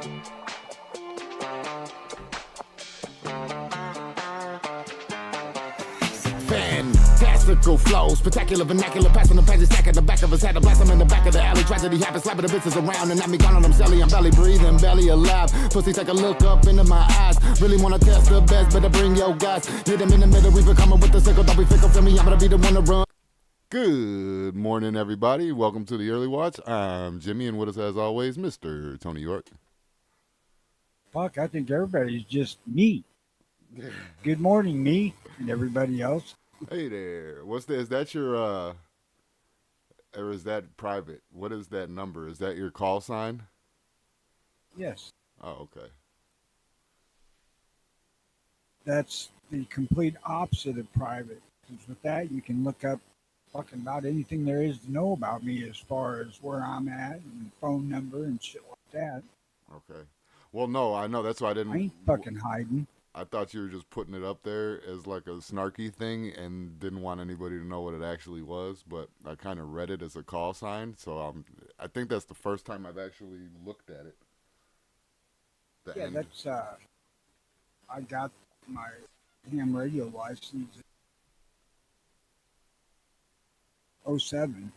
Fantastical flows, spectacular vernacular, passing the pages, stack at the back of his head, a blast him in the back of the alley. Tragedy happens, slapping the bitches around, and I me gone on them celly. I'm belly breathing, belly alive. Pussy, take a look up into my eyes. Really wanna test the best, better bring your guys. Hit them in the middle, we coming with the sickle. Don't be fickle, feel me, I'm gonna be the one to run. Good morning, everybody. Welcome to the Early Watch. I'm Jimmy, and with us, as always, Mr. Tony York. Fuck, I think everybody's just me. Good morning, me, and everybody else. Hey there. What's that? Is that your, or is that private? What is that number? Is that your call sign? Yes, Oh, okay. that's the complete opposite of private. Because with that, you can look up fucking about anything there is to know about me as far as where I'm at and phone number and shit like that. Okay. Well, no, I know. That's why I I didn't. ain't fucking hiding. I thought you were just putting it up there as like a snarky thing and didn't want anybody to know what it actually was, but I kind of read it as a call sign, so I think that's the first time I've actually looked at it. Yeah, end. that's, I got my ham radio license in 07.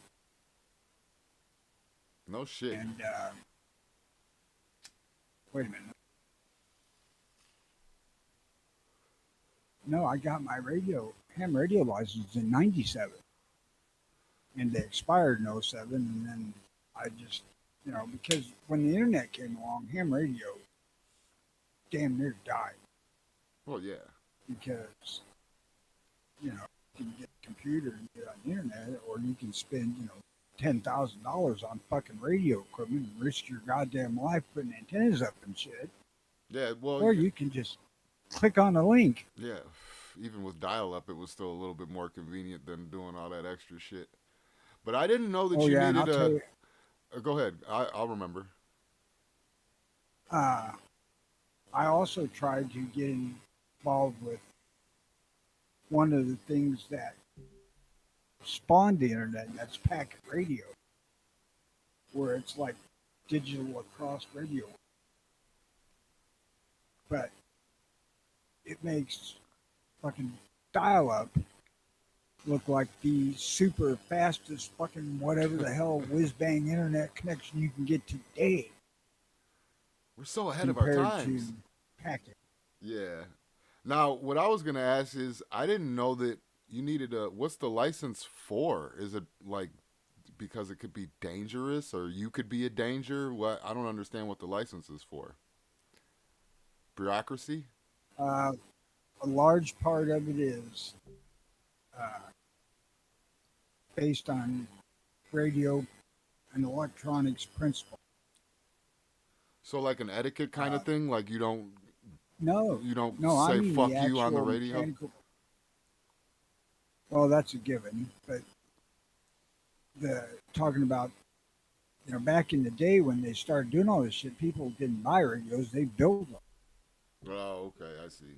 No shit. And, wait a minute. No, I got my ham radio license in 97. And they expired in 07. And then I just, because when the internet came along, ham radio damn near died. Well, yeah. Because, you can get a computer and get on the internet, or you can spend, $10,000 on fucking radio equipment and risk your goddamn life putting antennas up and shit. Yeah, well. Or you can just click on a link. Yeah, even with dial-up, it was still a little bit more convenient than doing all that extra shit. But I didn't know that you needed a. Go ahead, I'll remember. I also tried to get involved with one of the things that spawned the internet, and that's packet radio, where it's like digital lacrosse radio. But it makes fucking dial-up look like the super fastest fucking whatever the hell whiz-bang internet connection you can get today. We're so ahead of our times. Compared to packet. Yeah. Now, what I was going to ask is, I didn't know that you needed what's the license for? Is it like because it could be dangerous or you could be a danger? What? I don't understand what the license is for. Bureaucracy? A large part of it is based on radio and electronics principle. So like an etiquette kind of thing? Like you don't say I mean fuck you on the radio? Mechanical... Well, that's a given, but talking about, back in the day when they started doing all this shit, people didn't buy radios, they built them. Oh, okay, I see.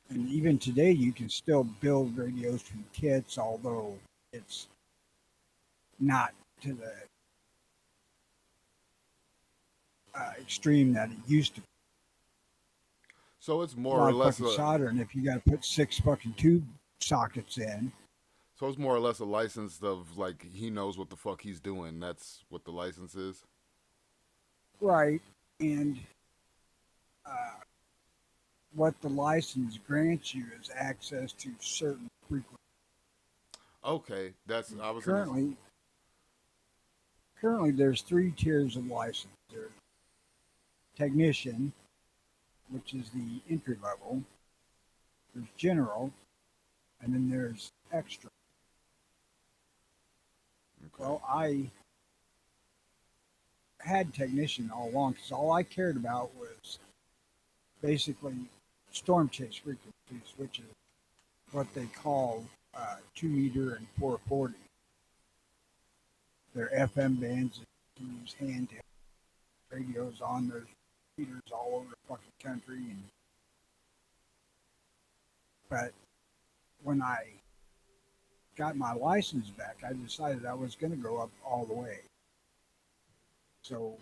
And even today, you can still build radios from kits, although it's not to the extreme that it used to be. So it's more or less soldering if you got to put 6 fucking tube sockets in. So it's more or less a license of like he knows what the fuck he's doing. That's what the license is. Right, and what the license grants you is access to certain frequencies. Okay, that's I was currently there's 3 tiers of license. There's technician, which is the entry level. There's general, and then there's extra. Okay. Well, I had technician all along because all I cared about was basically storm chase frequencies, which is what they call 2 meter and 440. They're FM bands that you use handheld radios on those meters all over the fucking country. But when I got my license back, I decided I was going to go up all the way. So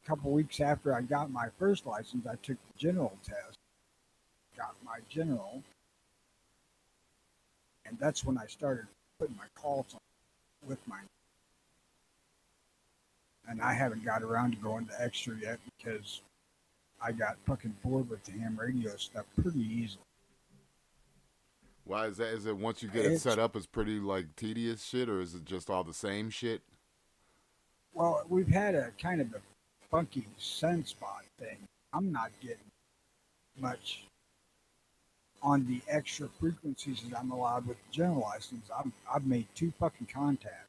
couple weeks after I got my first license, I took the general test, got my general, and that's when I started putting my calls on with my. And I haven't got around to going to extra yet because I got fucking bored with the ham radio stuff pretty easily. Why is that? Is it once you get it It's set up, it's pretty like tedious shit, or is it just all the same shit? well, we've had a kind of a funky sunspot thing. I'm not getting much on the extra frequencies that I'm allowed with the general license. I've made 2 fucking contacts.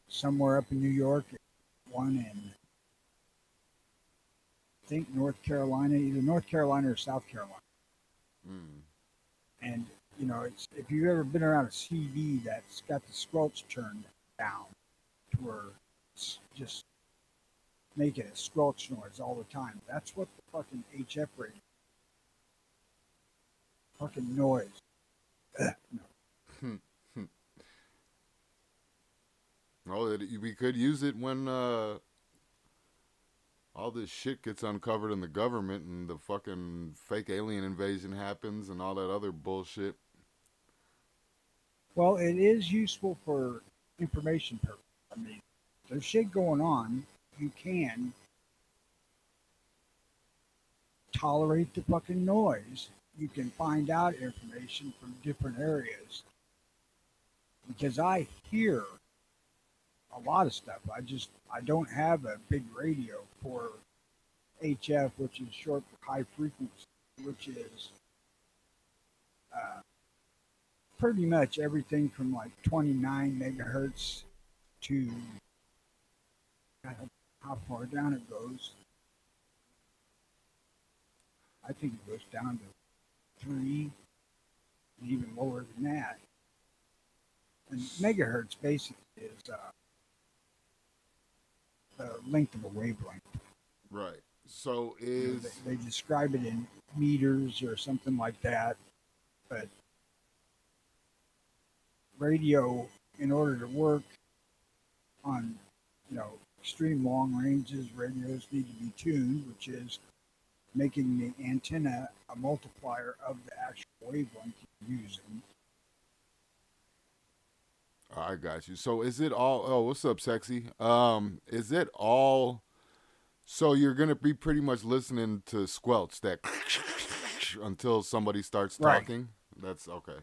Somewhere up in New York, one in I think North Carolina, either North Carolina or South Carolina. Mm. And you know, it's if you've ever been around a CD that's got the squelch turned down to where it's just making a squelch noise all the time. That's what the fucking HF radio. Fucking noise. No. Oh, we could use it when all this shit gets uncovered in the government and the fucking fake alien invasion happens and all that other bullshit. Well, it is useful for information purposes. I mean, there's shit going on. You can tolerate the fucking noise. You can find out information from different areas. Because I hear a lot of stuff. I don't have a big radio for HF, which is short for high frequency, which is pretty much everything from like 29 megahertz to I don't know how far down it goes. I think it goes down to 3, and even lower than that. And megahertz basically is the length of a wavelength. Right. So You know, is they describe it in meters or something like that, but radio, in order to work on, you know, extreme long ranges, radios need to be tuned, which is making the antenna a multiplier of the actual wavelength you're using. I got you. So is it all? Oh, what's up, sexy? Is it all? So you're gonna be pretty much listening to squelch that until somebody starts Right. talking. That's okay.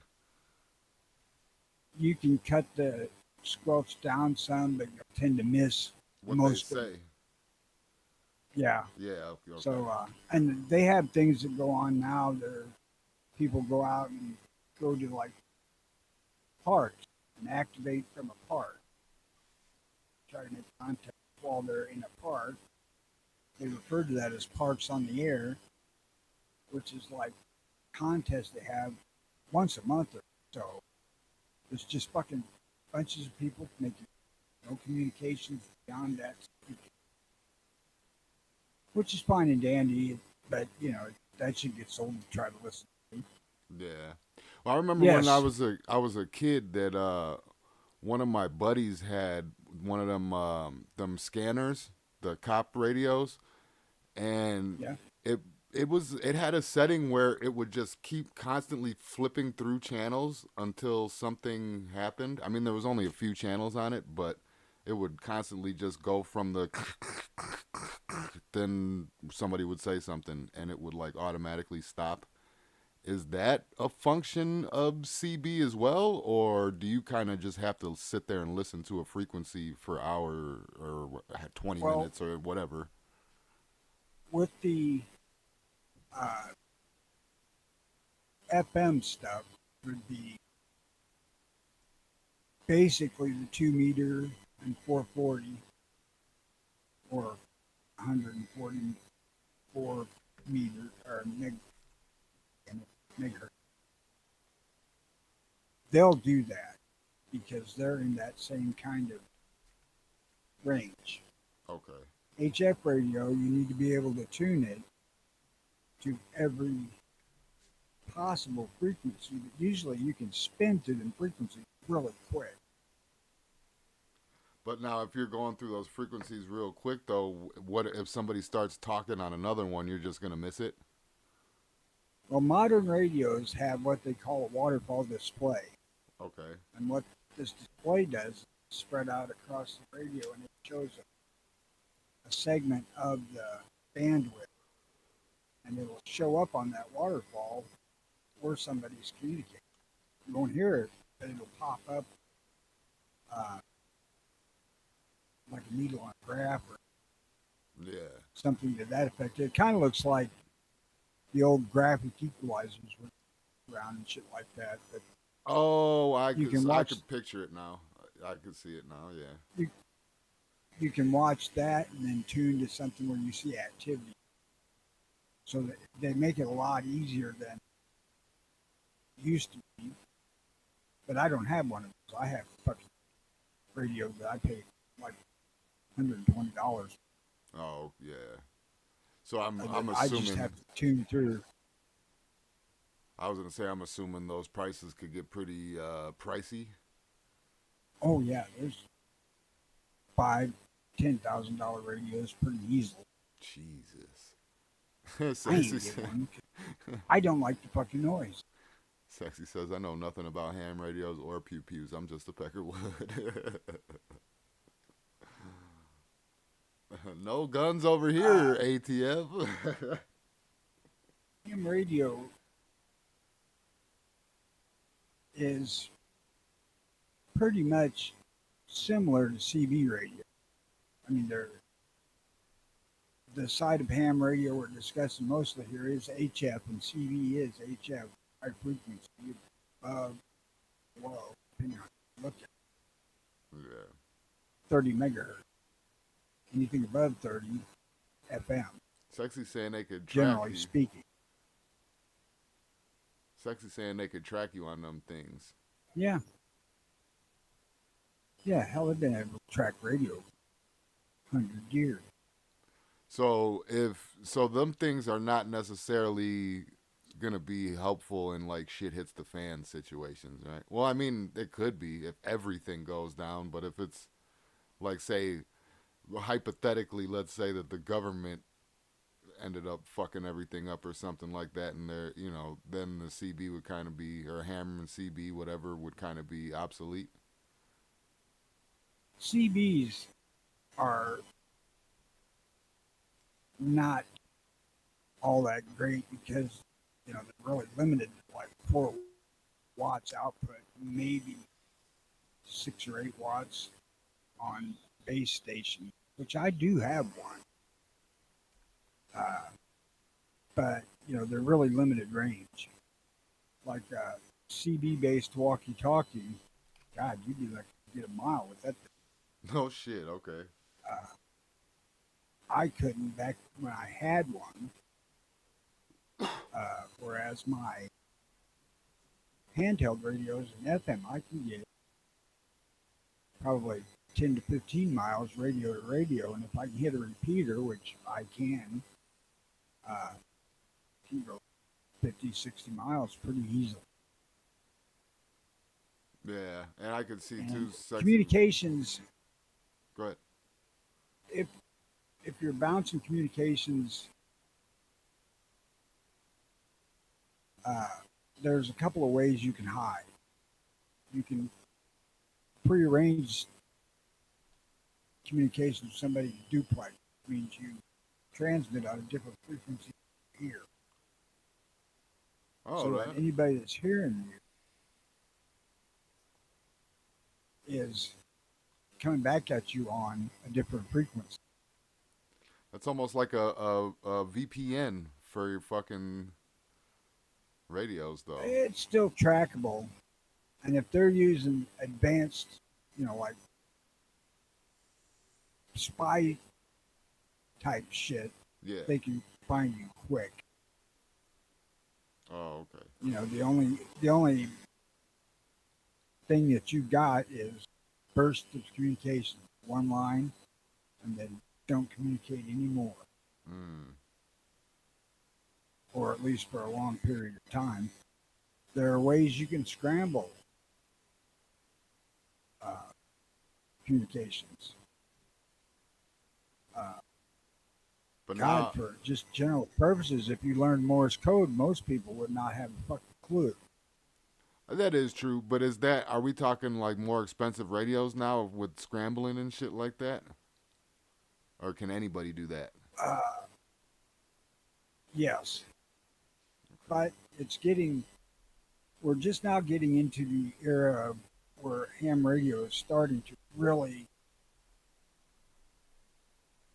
You can cut the squelch down some, but you'll tend to miss What most they of it. say. Yeah. Yeah. Okay. So, and they have things that go on now that are, people go out and go to like parks and activate from a park. Try to make contact while they're in a park. They refer to that as parks on the air, which is like contests they have once a month or so. It's just fucking bunches of people making no communications beyond that, which is fine and dandy, but you know that shit gets old to try to listen to. Yeah. Well, I remember Yes. when I was a kid that one of my buddies had one of them scanners, the cop radios, and Yeah. it had a setting where it would just keep constantly flipping through channels until something happened. I mean, there was only a few channels on it, but it would constantly just go from the then somebody would say something and it would like automatically stop. Is that a function of CB as well, or do you kind of just have to sit there and listen to a frequency for hour or 20 Well, minutes or whatever? with the FM stuff, would be basically the 2 meter and 440 or 144 meter or megahertz. They'll do that because they're in that same kind of range. Okay. HF radio, you need to be able to tune it to every possible frequency, but usually you can spin through them frequencies really quick. But now, if you're going through those frequencies real quick, though, what if somebody starts talking on another one? You're just gonna miss it. Well, modern radios have what they call a waterfall display. Okay. And what this display does is spread out across the radio and it shows a segment of the bandwidth. And it will show up on that waterfall where somebody's communicating. You won't hear it, but it'll pop up like a needle on a graph or Yeah. something to that effect. It kind of looks like the old graphic equalizers were around and shit like that. But Oh, You can I watch- could picture it now. I could see it now. Yeah. you can watch that and then tune to something where you see activity. So that they make it a lot easier than it used to be. But I don't have one of those. I have a fucking radio that I paid like $120. Oh, yeah. So I'm I assuming. just have to tune through. I was gonna say I'm assuming those prices could get pretty pricey. Oh yeah, there's $5,000-$10,000 radios pretty easily. Jesus. I ain't Sexy, get one. I don't like the fucking noise. Sexy says, I know nothing about ham radios or pew pews. I'm just a Peckerwood. No guns over here, ATF. Ham radio is pretty much similar to CB radio. I mean, the side of ham radio we're discussing mostly here is HF, and CB is HF, high frequency, low, depending on how you look at Yeah. 30 megahertz. Anything above 30, FM, Sexy saying they could track generally you. speaking. Sexy saying they could track you on them things. Yeah. Yeah, hell, they've been able to track radio 100 years. So them things are not necessarily gonna be helpful in like shit hits the fan situations, right? Well, I mean, it could be if everything goes down, but if it's like, say, hypothetically, let's say that the government ended up fucking everything up or something like that, and they're, then the CB would kind of be, or hammer and CB, whatever, would kind of be obsolete. CBs are not all that great because, they're really limited to like 4 watts output, maybe 6 or 8 watts on base station, which I do have one. But, they're really limited range. Like a CB-based walkie-talkie, God, you'd be like, get a mile with that thing. No shit, okay. I couldn't back when I had one, whereas my handheld radios and FM, I can get probably 10 to 15 miles radio to radio, and if I can hit a repeater, which I can go 50, 60 miles pretty easily. Yeah, and I could see And too. Sexy. communications, Go ahead. if you're bouncing communications, there's a couple of ways you can hide. You can prearrange communications with somebody to duplex, which means you transmit on a different frequency here. Oh, So that. that anybody that's hearing you is coming back at you on a different frequency. That's almost like a VPN for your fucking radios, though. It's still trackable. And if they're using advanced, like spy type shit, Yeah. they can find you quick. Oh, okay. The only thing that you got is burst of communication, one line, and then don't communicate anymore, or at least for a long period of time. There are ways you can scramble communications. But God, now, for just general purposes, if you learned Morse code, most people would not have a fucking clue. that is true. But are we talking like more expensive radios now with scrambling and shit like that? Or can anybody do that? Yes, but we're just now getting into the era of where ham radio is starting to really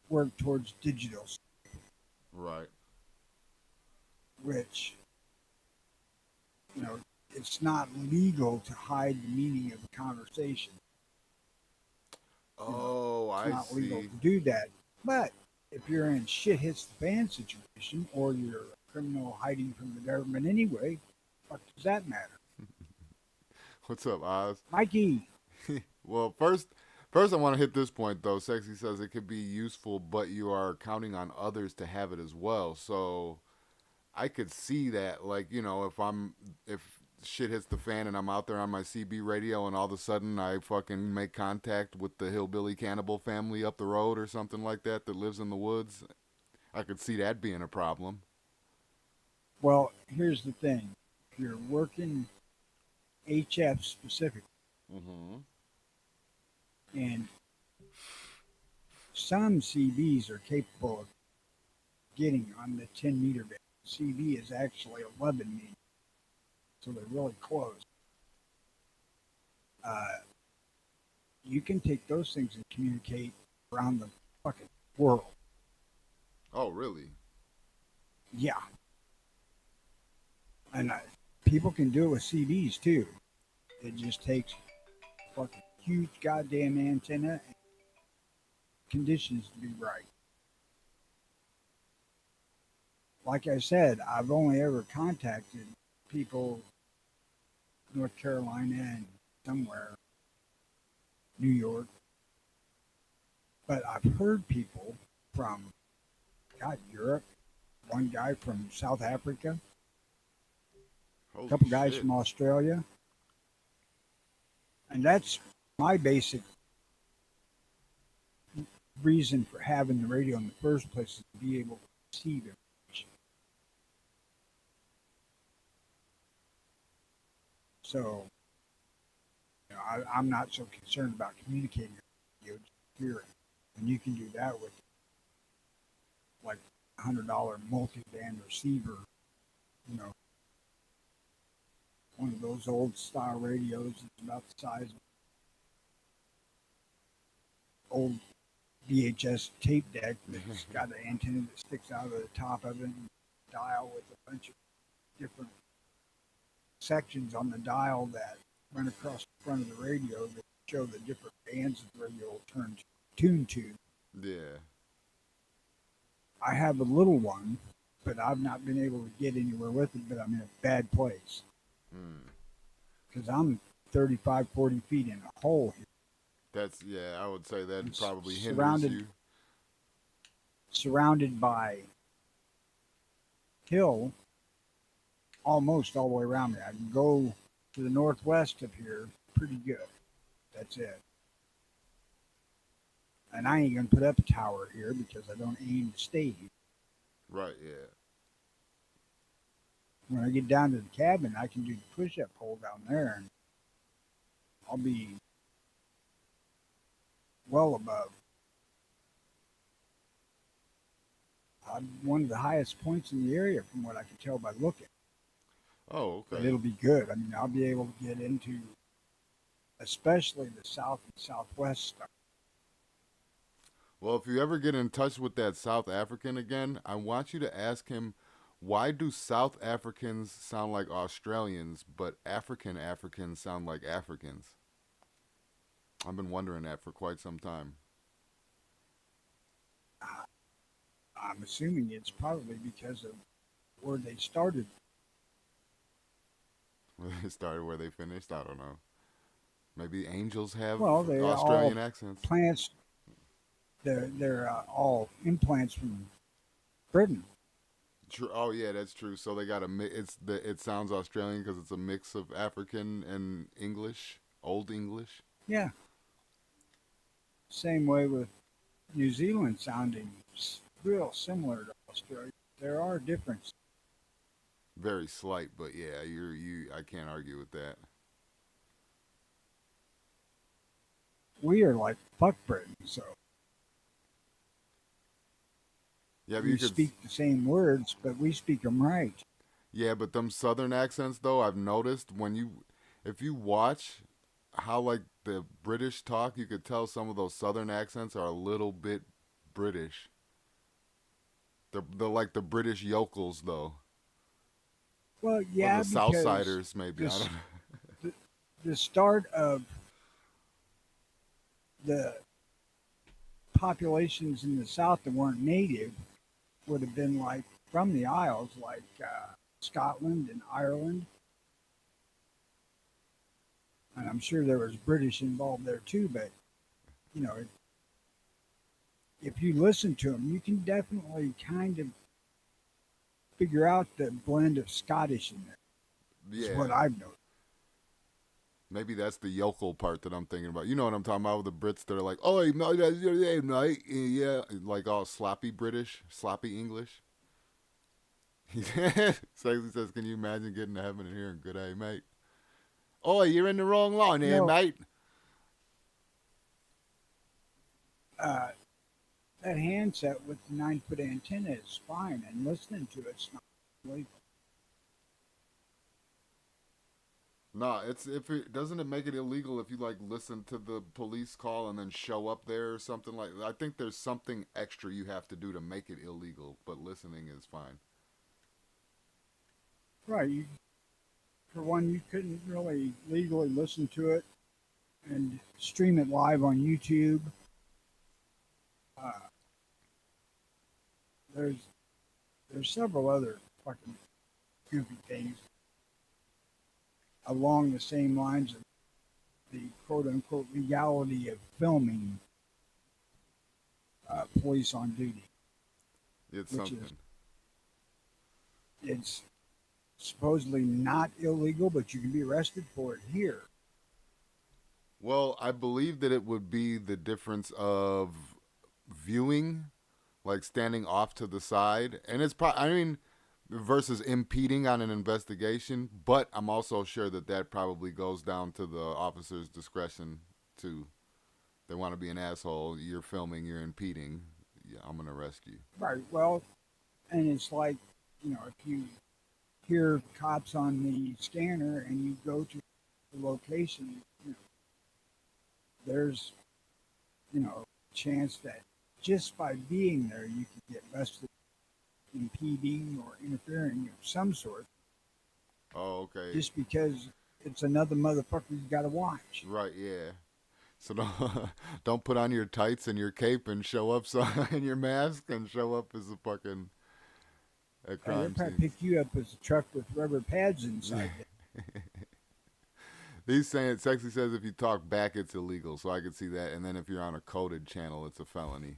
work towards digital, Right. which, you know, it's not legal to hide the meaning of a conversation. Oh, It's I not legal see. to do that. But if you're in shit hits the fan situation, or you're a criminal hiding from the government anyway, what does that matter? What's up, Oz? Mikey, Well, first I want to hit this point though. Sexy says it could be useful, but you are counting on others to have it as well. So I could see that, like, if shit hits the fan and I'm out there on my CB radio and all of a sudden I fucking make contact with the hillbilly cannibal family up the road or something like that lives in the woods, I could see that being a problem. well, here's the thing. If you're working HF specific, Mm-hmm. and some CBs are capable of getting on the 10-meter band. CB is actually 11 meters, so they're really close. You can take those things and communicate around the fucking world. Oh, really? Yeah. And people can do it with CBs too. It just takes fucking huge goddamn antenna and conditions to be right. Like I said, I've only ever contacted people North Carolina and somewhere, New York. But I've heard people from, God, Europe, one guy from South Africa, Holy a couple guys shit. from Australia. And that's my basic reason for having the radio in the first place, is to be able to receive information. So, I'm not so concerned about communicating with you, just hearing. And you can do that with like $100 multi-band receiver, you know, one of those old style radios that's about the size of old VHS tape deck that's got an antenna that sticks out of the top of it, and a dial with a bunch of different sections on the dial that run across the front of the radio that show the different bands that the radio will tune to. Yeah. I have a little one, but I've not been able to get anywhere with it, but I'm in a bad place. Because I'm 35, 40 feet in a hole here. I would say that It's probably hinders surrounded- you. Surrounded by hill almost all the way around me. I can go to the northwest of here pretty good. That's it. And I ain't going to put up a tower here because I don't aim to stay here. Right, yeah. When I get down to the cabin, I can do the push-up pole down there, and I'll be well above. I'm one of the highest points in the area from what I can tell by looking. Oh, But okay. it'll be good. I mean, I'll be able to get into especially the south and southwest stuff. Well, if you ever get in touch with that South African again, I want you to ask him, why do South Africans sound like Australians, but African Africans sound like Africans? I've been wondering that for quite some time. I'm assuming it's probably because of where they started. Where they started, where they finished, I don't know. Maybe angels have Well, they're Australian all accents. plants. They're all implants from Britain. True. Oh yeah, that's true. So they got a mix. It sounds Australian because it's a mix of African and English, Old English. Yeah. Same way with New Zealand sounding real similar to Australia. There are differences. Very slight, but yeah, you. I can't argue with that. We are like fuck Britain, so Yeah, but we you could. speak the same words, but we speak them right. Yeah, but them southern accents though, I've noticed if you watch how like the British talk, you could tell some of those southern accents are a little bit British. They're like the British yokels though, Well, or yeah, the because Southsiders maybe. I this don't know. the start of the populations in the South that weren't native would have been like from the Isles, like Scotland and Ireland, and I'm sure there was British involved there too. But you know, if you listen to them, you can definitely kind of figure out the blend of Scottish in there. Is Yeah, what I've noticed. maybe that's the yokel part that I'm thinking about. You know what I'm talking about with the Brits? They're like, "Oh, no, that's your name, mate." Yeah, like all sloppy British, sloppy English. Sexy says, "Can you imagine getting to heaven and hearing good day, mate?" Oh, you're in the wrong line here, No, mate. uh, that handset with the 9 foot antenna is fine, and listening to it's not illegal. Nah, it's if it doesn't it make it illegal if you like listen to the police call and then show up there or something like that. I think there's something extra you have to do to make it illegal, but listening is fine. Right. For one, you couldn't really legally listen to it and stream it live on YouTube. Uh, there's there's several other fucking goofy things along the same lines of the quote unquote legality of filming police on duty, It's which something. is it's supposedly not illegal, but you can be arrested for it here. Well, I believe that it would be the difference of viewing, like standing off to the side, and it's probably, I mean, versus impeding on an investigation. But I'm also sure that that probably goes down to the officer's discretion too. They want to be an asshole. You're filming. You're impeding. Yeah, I'm gonna arrest you. Right. Well, and it's like, if you hear cops on the scanner and you go to the location, there's, chance that just by being there you could get arrested impeding or interfering of some sort Oh, okay. just because it's another motherfucker you got to watch. Right. Yeah. So don't don't put on your tights and your cape and show up and your mask and show up as a fucking a They'll crime probably scene. pick you up as a truck with rubber pads inside it. He's saying Sexy says if you talk back it's illegal, so I could see that. And then if you're on a coded channel, it's a felony.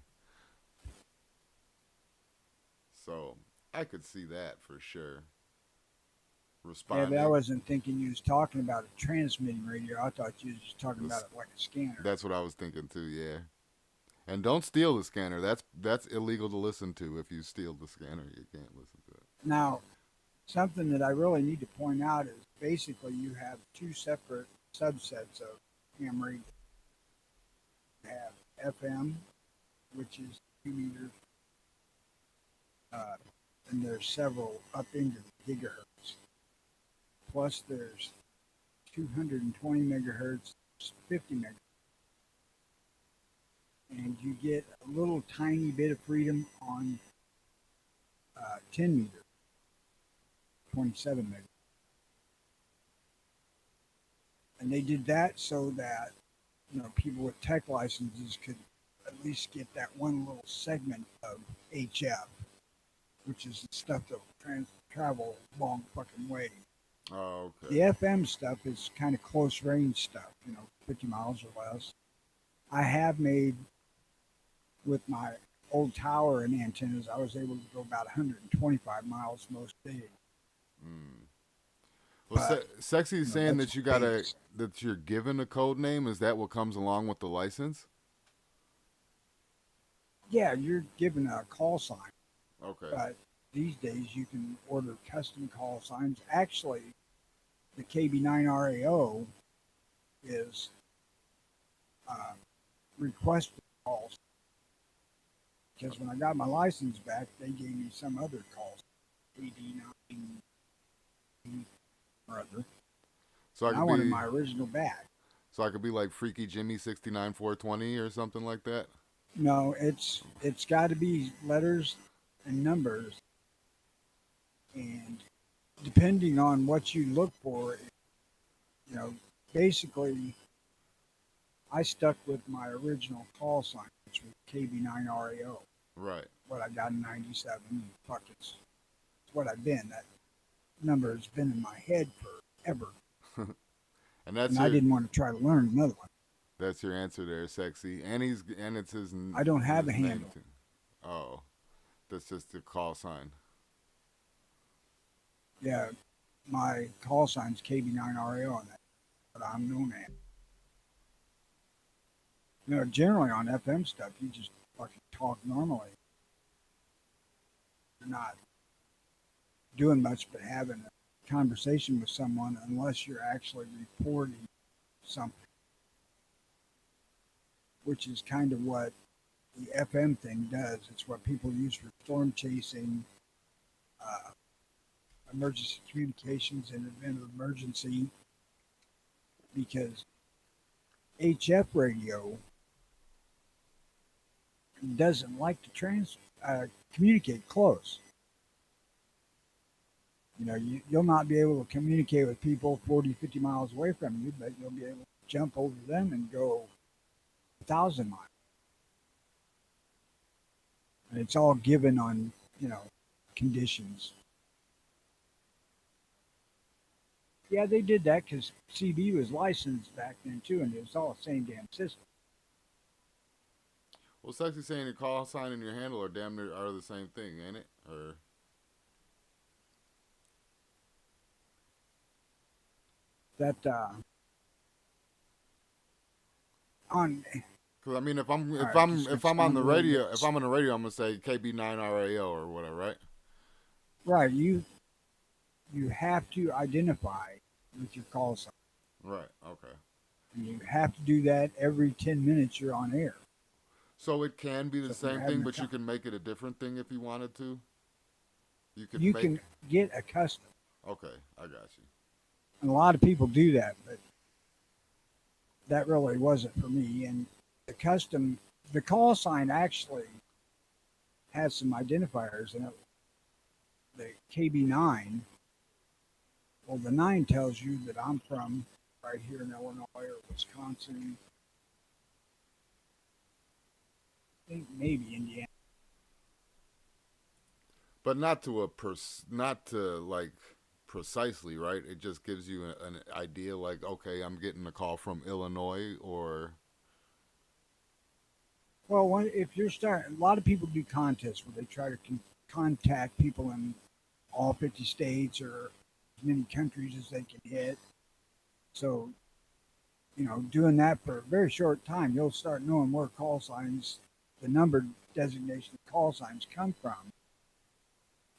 So I could see that for sure. Yeah, Responding. but I wasn't thinking you was talking about a transmitting radio. I thought you was just talking about it like a scanner. That's what I was thinking too. Yeah. And don't steal the scanner. That's illegal to listen to. If you steal the scanner, you can't listen to it. Now, something that I really need to point out is basically you have two separate subsets of ham radio. You have FM, which is 2 meters, and there's several up into the gigahertz. Plus, there's 220 megahertz, 50 megahertz, and you get a little tiny bit of freedom on 10 meters, 27 megahertz. And they did that so that people with tech licenses could at least get that one little segment of HF, which is the stuff that will travel a long fucking way. Oh, The okay. FM stuff is kind of close range stuff, 50 miles or less. I have made with my old tower and antennas, I was able to go about 125 miles most days. Mm. Well, Sexy's saying that's that you gotta base. that you're given a code name. Is that what comes along with the license? Yeah, you're given a call sign, Okay. but these days you can order custom call signs. Actually, the KB9RAO is uh, requested calls because when I got my license back, they gave me some other calls, AD9 or other, So I and I could wanted be my original back. so I could be like Freaky Jimmy 69420 or something like that. No, it's got to be letters and numbers, and depending on what you look for, you know, basically, I stuck with my original call sign, which was KB9RAO. Right. What I got in '97. Fuck, it's what I've been. That number has been in my head forever, And that's and I your didn't want to try to learn another one. answer there, sexy. And it's I don't have his a name handle. too. Oh, that's just the call sign. Yeah, my call sign's KB9RAO, and that's what I'm known as. You know, generally on FM stuff, you just fucking talk normally. You're not doing much but having a conversation with someone unless you're actually reporting something, which is kind of what the FM thing does. It's what people use for storm chasing, uh, emergency communications in event of emergency, because HF radio doesn't like to communicate close. You know, you'll not be able to communicate with people 40, 50 miles away from you, but you'll be able to jump over them and go 1,000 miles. And it's all given on, you know, conditions. Yeah, they did that because CB was licensed back then too, and it was all the same damn system. Well, sexy saying your call sign and your handle are damn near are the same thing, ain't it? Or That on because I mean, if I'm all if right, I'm just if I'm on expound the a little radio, bit. if I'm on the radio, I'm gonna say KB9RAO or whatever, right? Right, you have to identify with your call sign. Right. Okay. And you have to do that every 10 minutes you're on air. So it can be So the if you're same having thing, a but you can make it a different thing if you wanted to. You could you make. can get accustomed. Okay, I got you. And a lot of people do that, but that really wasn't for me. And the call sign actually has some identifiers in it. The KB9, well, the 9 tells you that I'm from right here in Illinois or Wisconsin, I think maybe Indiana. But not to not to like precisely, right? It just gives you an idea, like, okay, I'm getting a call from Illinois, or Well, if you're starting, a lot of people do contests where they try to contact people in all 50 states or as many countries as they can hit. So, you know, doing that for a very short time, you'll start knowing where call signs, the number designation of call signs come from,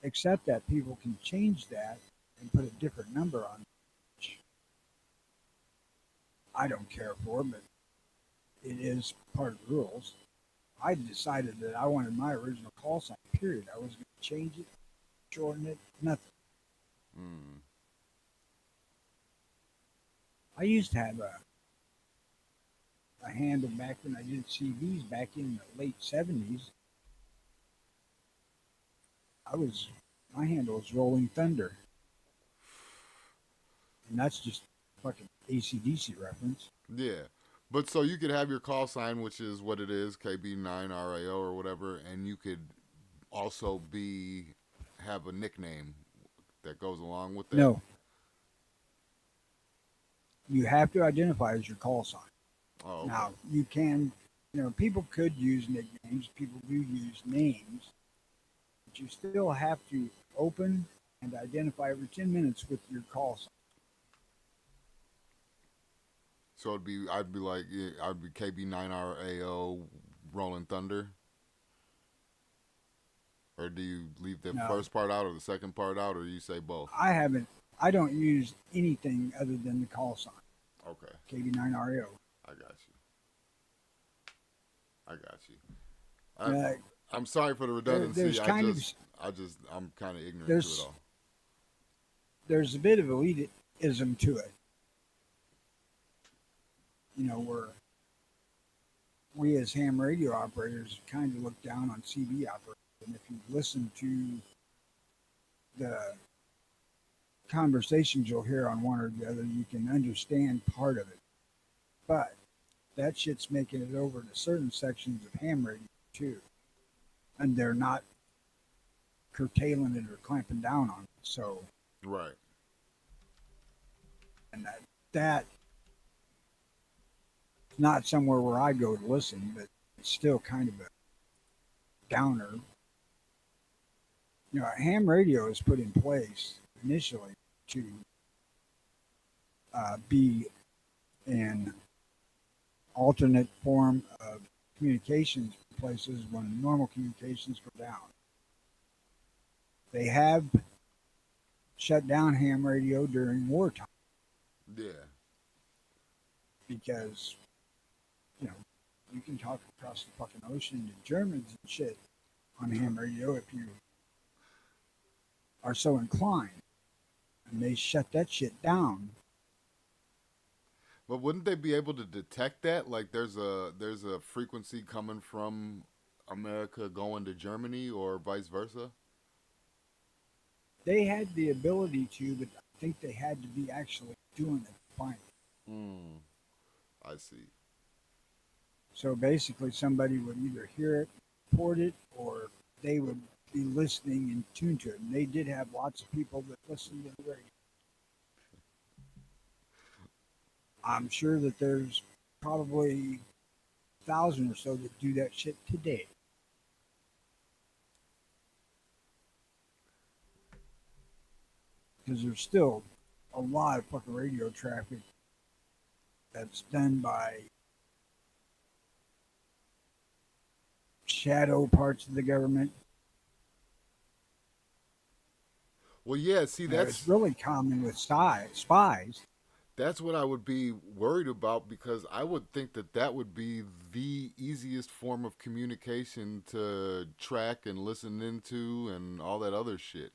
except that people can change that and put a different number on it, which I don't care for, but it is part of the rules. I decided that I wanted my original call sign, period. I was going to change it, shorten it, nothing. mm, I used to have a handle back when I did CVs back in the late 70s. My handle was Rolling Thunder. And that's just fucking ACDC reference. yeah. But so you could have your call sign, which is what it is, KB9RAO or whatever, and you could also have a nickname that goes along with that. No, you have to identify as your call sign. Oh, okay. Now, you can, you know, people could use nicknames, people do use names, but you still have to open and identify every 10 minutes with your call sign. So I'd be like, yeah, I'd be KB9RAO Rolling Thunder. or do you leave the No. first part out or the second part out, or you say both? I don't use anything other than the call sign, Okay, KB9RO. I got you. I got you. Uh, I'm sorry for the there, redundancy. there's kind of I'm kind of ignorant to it there's all. there's a bit of elitism to it. You know, where we as ham radio operators kind of look down on CB operators, and if you listen to the conversations you'll hear on one or the other, you can understand part of it. But that shit's making it over to certain sections of ham radio too, and they're not curtailing it or clamping down on it. So, Right. and that not somewhere where I go to listen, but it's still kind of a downer. You know, ham radio is put in place initially to be an alternate form of communications for places when normal communications go down. They have shut down ham radio during wartime Yeah. because, you know, you can talk across the fucking ocean to Germans and shit on ham radio if you are so inclined. And they shut that shit down. But wouldn't they be able to detect that? Like there's a frequency coming from America going to Germany or vice versa? They had the ability to, but I think they had to be actually doing it finally. I see. So basically, somebody would either hear it, report it, or they would be listening and tuned to it. And they did have lots of people that listened to the radio. I'm sure that there's probably 1,000 or so that do that shit today. Because there's still a lot of fucking radio traffic that's done by shadow parts of the government. Well, yeah. See, It's really common with spies. that's what I would be worried about, because I would think that would be the easiest form of communication to track and listen into and all that other shit.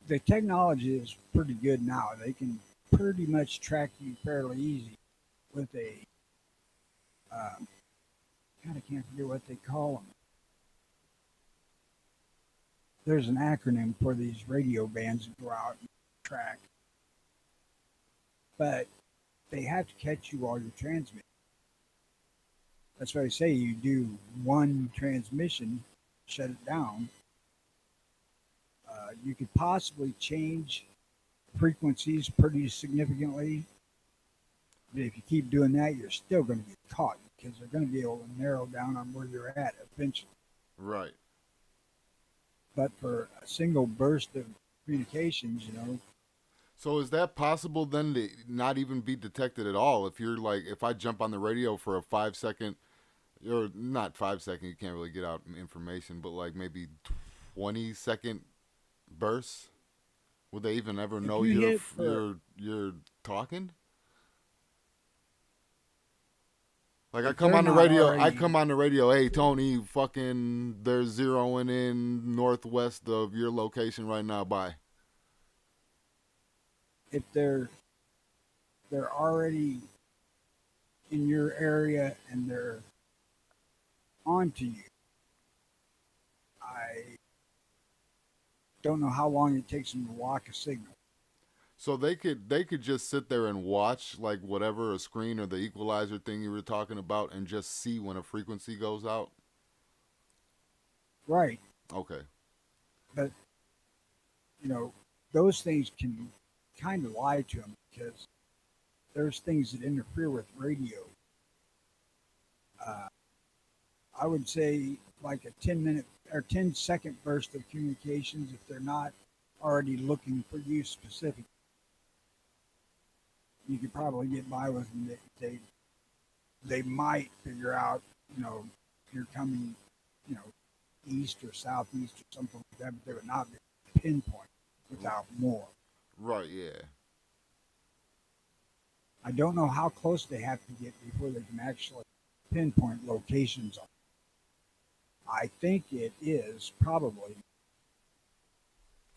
The technology is pretty good now. They can pretty much track you fairly easy with a, God, I can't forget what they call them. There's an acronym for these radio bands that go out and track. But they have to catch you while you're transmitting. That's why I say you do one transmission, shut it down. You could possibly change frequencies pretty significantly. But if you keep doing that, you're still going to get caught because they're going to be able to narrow down on where you're at eventually. Right. But for a single burst of communications, you know. So is that possible then to not even be detected at all? If you're like, if I jump on the radio for a 5 second, or not 5 second, you can't really get out information, but like maybe 20-second bursts, would they even ever know you're talking? Like I come on the radio, hey Tony, fucking they're zeroing in northwest of your location right now, bye. If they're already in your area and they're onto you, I don't know how long it takes them to lock a signal. So they could just sit there and watch like whatever, a screen or the equalizer thing you were talking about, and just see when a frequency goes out. Right. Okay. But you know, those things can kind of lie to them because there's things that interfere with radio. I would say like a 10-minute or 10-second burst of communications, if they're not already looking for you specifically, you could probably get by with them. They might figure out, you know, if you're coming east or southeast or something like that, but they would not be pinpoint without more. Right, yeah. I don't know how close they have to get before they can actually pinpoint locations on it. I think it is probably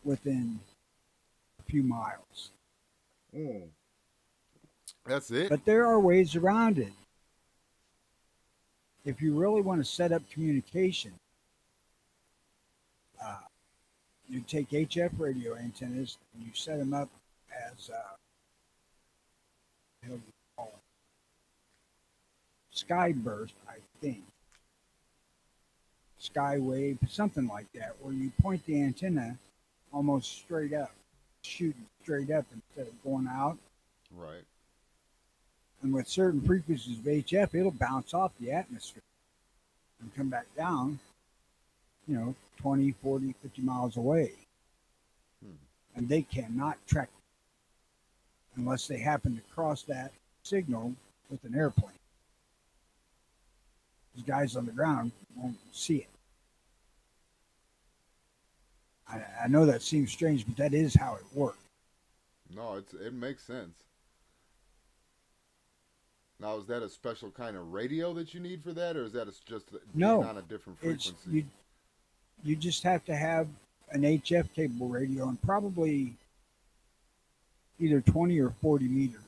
within a few miles. That's it? But there are ways around it. If you really want to set up communication, you take HF radio antennas and you set them up as what do you call it? Skyburst, I think. Skywave, something like that, where you point the antenna almost straight up, shooting straight up instead of going out. Right. And with certain frequencies of HF, it'll bounce off the atmosphere and come back down, 20, 40, 50 miles away. And they cannot track it unless they happen to cross that signal with an airplane. These guys on the ground won't see it. I know that seems strange, but that is how it works. No, it makes sense. Now, is that a special kind of radio that you need for that, or is that just No, on a different frequency? You just have to have an HF cable radio and probably either 20 or 40 meters.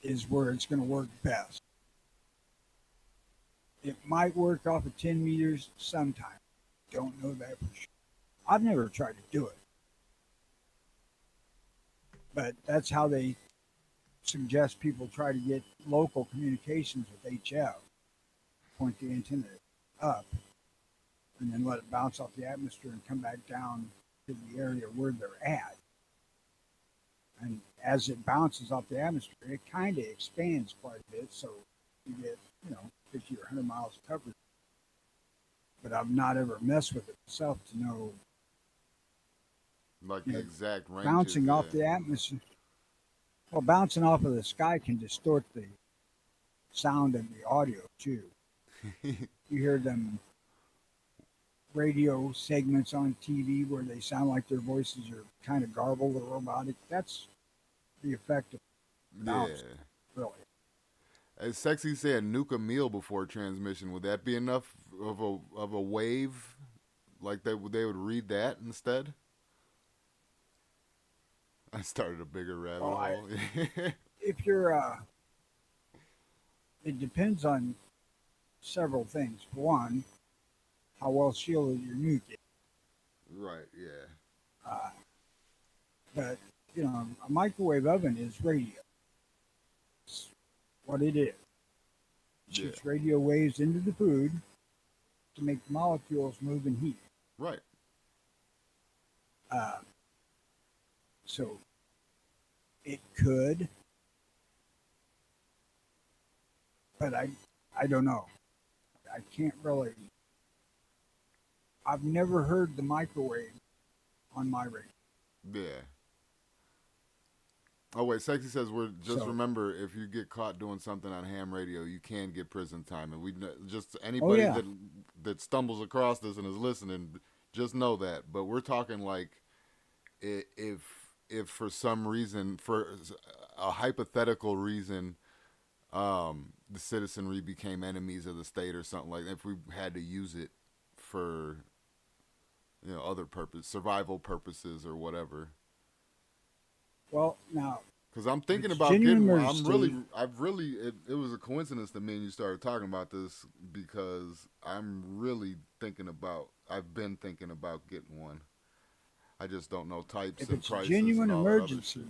Is where it's going to work best. It might work off of 10 meters sometime. Don't know that for sure. I've never tried to do it. But that's how they suggest people try to get local communications with HF. Point the antenna up and then let it bounce off the atmosphere and come back down to the area where they're at. And as it bounces off the atmosphere, it kind of expands quite a bit, so you get, 50 or 100 miles of coverage. But I've not ever messed with it myself to know. Like the exact range. Bouncing off the atmosphere. Well, bouncing off of the sky can distort the sound and the audio, too. You hear them radio segments on TV where they sound like their voices are kind of garbled or robotic. That's the effect of bouncing, really. As Sexy said, nuke a meal before transmission. Would that be enough of a wave? Like they would read that instead? I started a bigger rabbit hole. If you're, it depends on several things. For one, how well shielded your nuke is. Right, yeah. But, a microwave oven is radio. It's what it is. It shoots radio waves into the food to make the molecules move and heat. Right. So it could, but I don't know. I can't really. I've never heard the microwave on my radio. Yeah. Oh wait, Sexy says remember if you get caught doing something on ham radio, you can get prison time, and we just anybody that stumbles across this and is listening, just know that. But we're talking like if for some reason, for a hypothetical reason, the citizenry became enemies of the state or something like that, if we had to use it for other purpose, survival purposes or whatever. Well, now, because I'm thinking about getting one. It was a coincidence that me and you started talking about this because I'm really thinking about. I've been thinking about getting one. I just don't know types if and it's prices. a genuine and all emergency,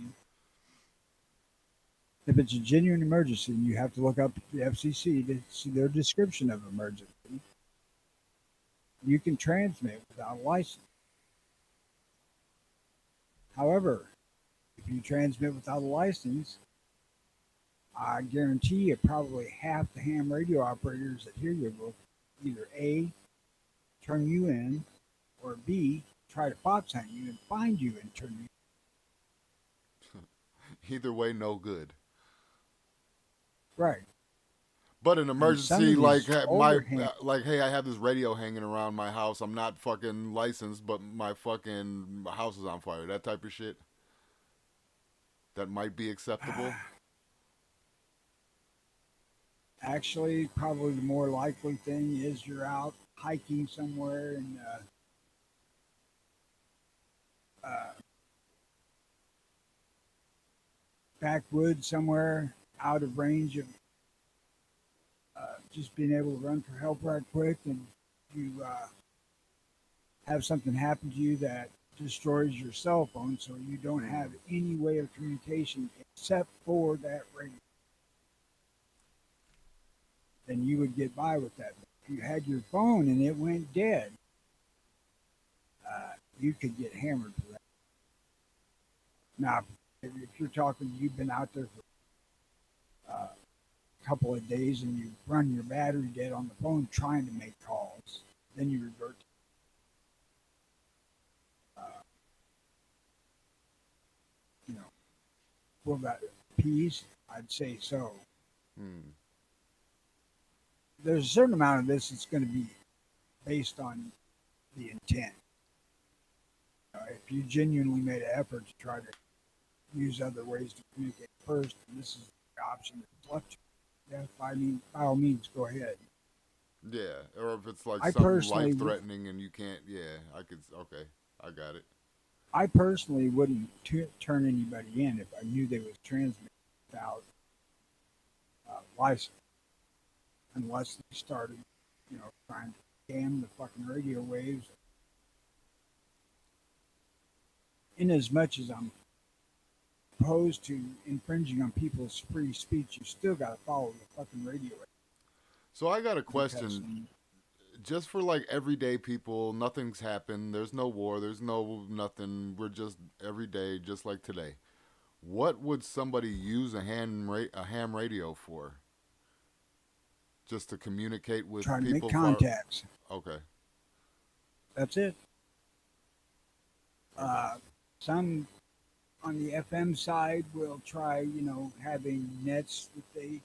if it's a genuine emergency, you have to look up the FCC to see their description of emergency. You can transmit without a license. However, if you transmit without a license, I guarantee you probably half the ham radio operators that hear you will either A, turn you in, or B, try to fox hunt you and find you and turn you Either way, no good. Right. But an And some emergency, of like these my, older hand, like, hey, I have this radio hanging around my house. I'm not fucking licensed, but my fucking house is on fire. That type of shit. That might be acceptable. actually, probably the more likely thing is you're out hiking somewhere in backwoods somewhere out of range of just being able to run for help right quick, and you have something happen to you that destroys your cell phone, so you don't have any way of communication except for that radio. Then you would get by with that. If you had your phone and it went dead, you could get hammered for that. Now, if you're talking, you've been out there for a couple of days and you run your battery dead on the phone trying to make calls, then you revert to you know, will that peace? I'd say so. Hmm. There's a certain amount of this that's going to be based on the intent. If you genuinely made an effort to try to use other ways to communicate first, and this is the option that's left to you, yeah, by all means, go ahead. Yeah, or if it's like I something personally life threatening and you can't. Yeah, I could. Okay, I got it. I personally wouldn't turn anybody in if I knew they was transmitting without license, unless they started, trying to scam the fucking radio waves. In as much as I'm opposed to infringing on people's free speech, you still got to follow the fucking radio waves. So I got a Because, question. Just for like everyday people, nothing's happened. There's no war. There's no nothing. We're just every day, just like today. What would somebody use a ham radio for? Just to communicate with trying to people. make contacts. Okay. That's it. Some on the FM side will try, having nets that they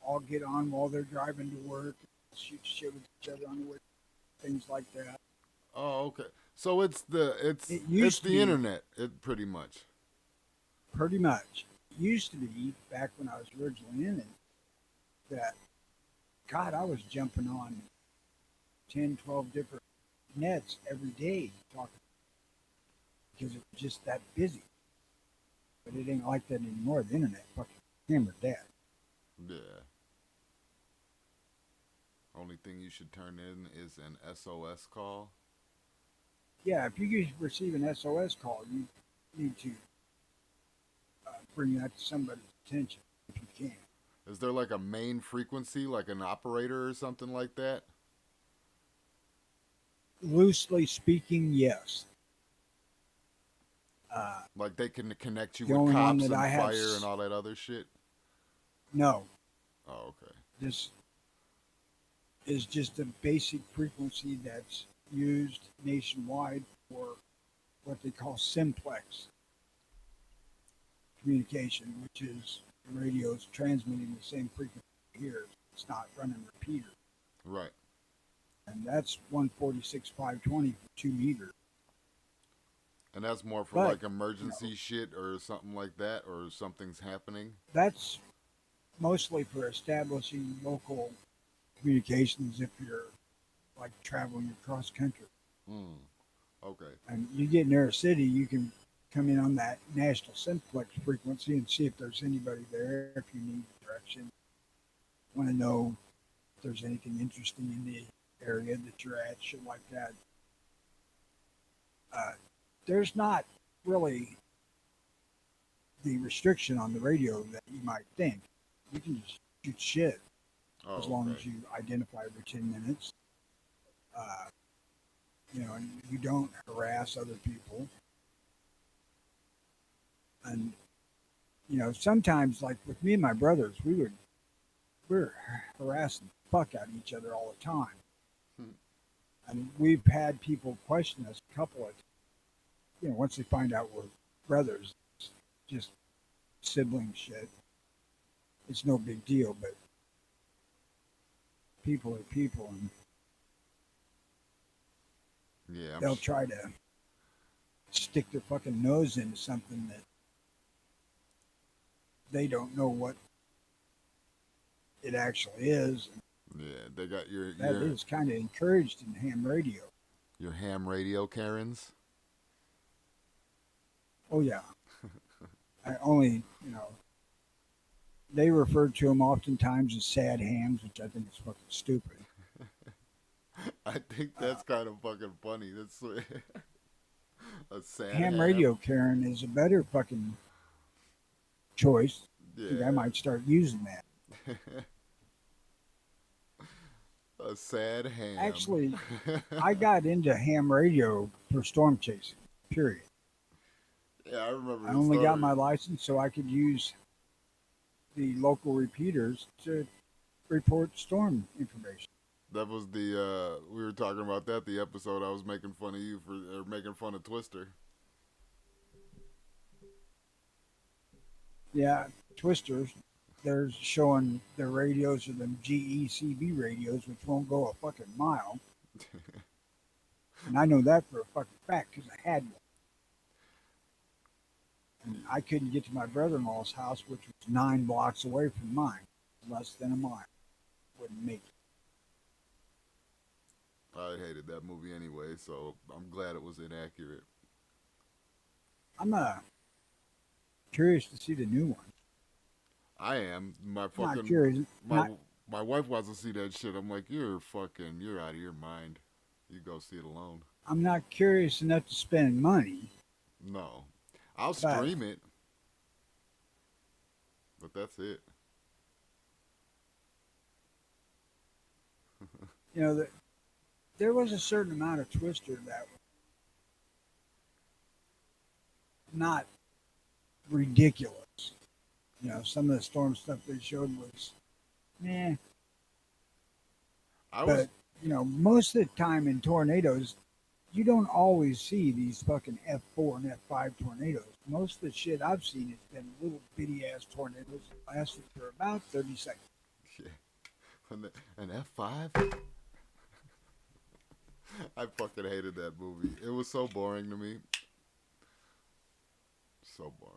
all get on while they're driving to work, shoot shit with each other on the way, things like that. Oh, okay. So it's It used to the be, internet. It pretty much. pretty much. It used to be back when I was originally in it that God, I was jumping on 10, 12 different nets every day talking because it was just that busy. But it ain't like that anymore. The internet fucking hammered that. Yeah. Only thing you should turn in is an SOS call. Yeah, if you receive an SOS call, you need to bring that to somebody's attention if you can. Is there like a main frequency, like an operator or something like that? Loosely speaking, yes. Like they can connect you The with only one cops that and I have fire and all that other shit? No, Oh, okay. this is just a basic frequency that's used nationwide for what they call simplex communication, which is the radio's transmitting the same frequency here. It's not running repeaters. Right. And that's 146.520 for 2 meters. And that's more for But, like emergency shit or something like that, or something's happening? That's mostly for establishing local communications if you're like traveling across country. Okay. And you get near a city, you can come in on that national simplex frequency and see if there's anybody there, if you need direction, want to know if there's anything interesting in the area that you're at, shit like that. There's not really the restriction on the radio that you might think. You can just shoot shit as long as you identify every 10 minutes. And you don't harass other people. And, sometimes, like with me and my brothers, we're harassing the fuck out of each other all the time. And we've had people question us a couple of, once they find out we're brothers, it's just sibling shit. It's no big deal, but people are people, and Yeah, they'll try to stick their fucking nose into something that they don't know what it actually is. yeah. They got That is kind of encouraged in ham radio. your ham radio Karens. Oh yeah, I only they refer to them oftentimes as sad hams, which I think is fucking stupid. I think that's kind of fucking funny. That's a sad Ham radio Karen is a better fucking choice. I think I Yeah, might start using that. a sad ham. Actually, I got into ham radio for storm chasing. Period. yeah, I remember. I the only got story. my license so I could use the local repeaters to report storm information. That was the we were talking about that the episode I was making fun of you for or making fun of Twister. Yeah, Twisters, they're showing their radios are them GECB radios, which won't go a fucking mile. And I know that for a fucking fact because I had one. And I couldn't get to my brother-in-law's house, which was 9 blocks away from mine, less than a mile. Wouldn't make it. I hated that movie anyway, so I'm glad it was inaccurate. I'm curious to see the new one. I am my Not fucking curious. my Not, my wife wants to see that shit. I'm like, you're out of your mind. You go see it alone. I'm not curious enough to spend money. No, I'll But- stream it, but that's it. You know, there was a certain amount of Twister that was not ridiculous. You know, some of the storm stuff they showed was, eh. I was But, you know, most of the time in tornadoes, you don't always see these fucking F4 and F5 tornadoes. Most of the shit I've seen has been little bitty ass tornadoes that lasted for about 30 seconds. yeah. An F5. I fucking hated that movie. It was so boring to me. So boring.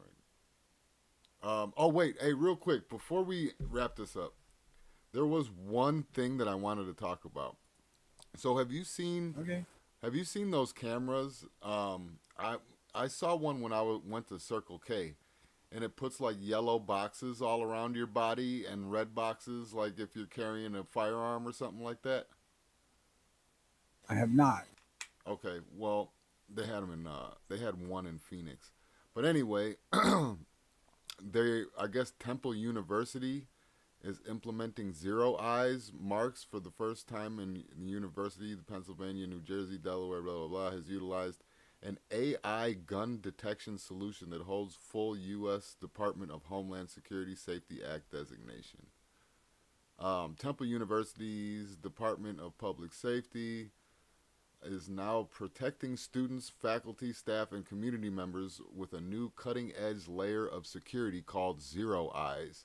Oh wait, hey, real quick before we wrap this up, there was one thing that I wanted to talk about. So have you seen Okay. those cameras? I saw one when I went to Circle K, and it puts like yellow boxes all around your body and red boxes, like if you're carrying a firearm or something like that. I have not. Okay, well, they had them in. They had one in Phoenix, but anyway, I guess Temple University is implementing zero eyes marks for the first time in the university. The Pennsylvania, New Jersey, Delaware, blah blah blah, has utilized an AI gun detection solution that holds full U.S. Department of Homeland Security Safety Act designation. Temple University's Department of Public Safety is now protecting students, faculty, staff, and community members with a new cutting-edge layer of security called Zero Eyes,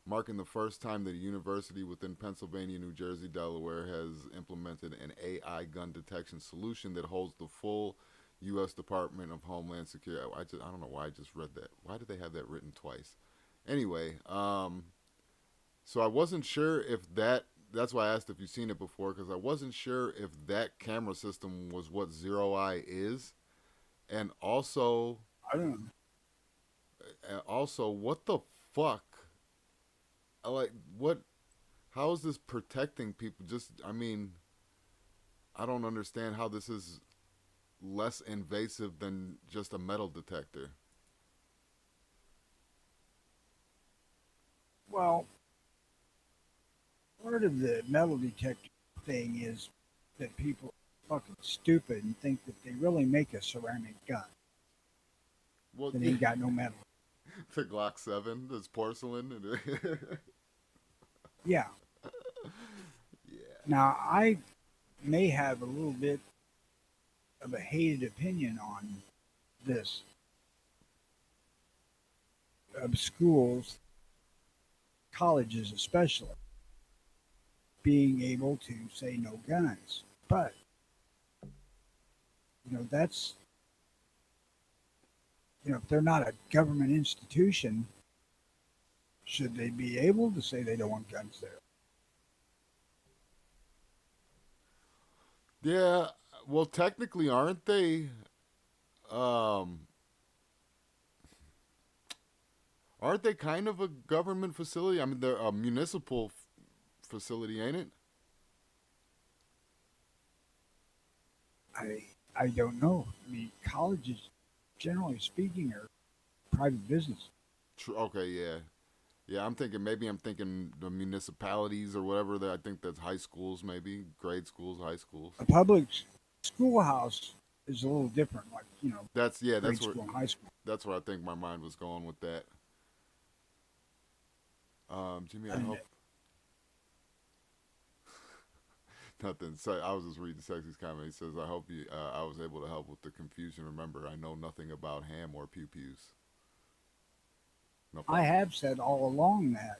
marking the first time that a university within Pennsylvania, New Jersey, Delaware has implemented an AI gun detection solution that holds the full U.S. Department of Homeland Security. I don't know why I just read that. Why did they have that written twice? Anyway, so I wasn't sure if that's why I asked if you've seen it before, because I wasn't sure if that camera system was what Zero Eye is. And also, I don't know. what the fuck? How is this protecting people? I don't understand how this is less invasive than just a metal detector. Well, part of the metal detector thing is that people are fucking stupid and think that they really make a ceramic gun Well, that ain't got no metal. the Glock 7 is porcelain. Yeah. Yeah. Now, I may have a little bit of a hated opinion on this of schools, colleges especially, being able to say no guns. But that's if they're not a government institution, should they be able to say they don't want guns there? Yeah, well, technically, aren't they? Um, aren't they kind of a government facility? I mean, they're a municipal facility, ain't it? I don't know. I mean, colleges, generally speaking, are private business. Okay, yeah, yeah. I'm thinking the municipalities or whatever. That I think that's high schools, maybe grade schools, high schools. A public schoolhouse is a little different, like That's yeah. grade school and high school. That's where I think my mind was going with that. Jimmy, I And hope nothing. So I was just reading Sexy's comment. He says, "I hope I was able to help with the confusion. Remember, I know nothing about ham or pew pews." No I problem. have said all along that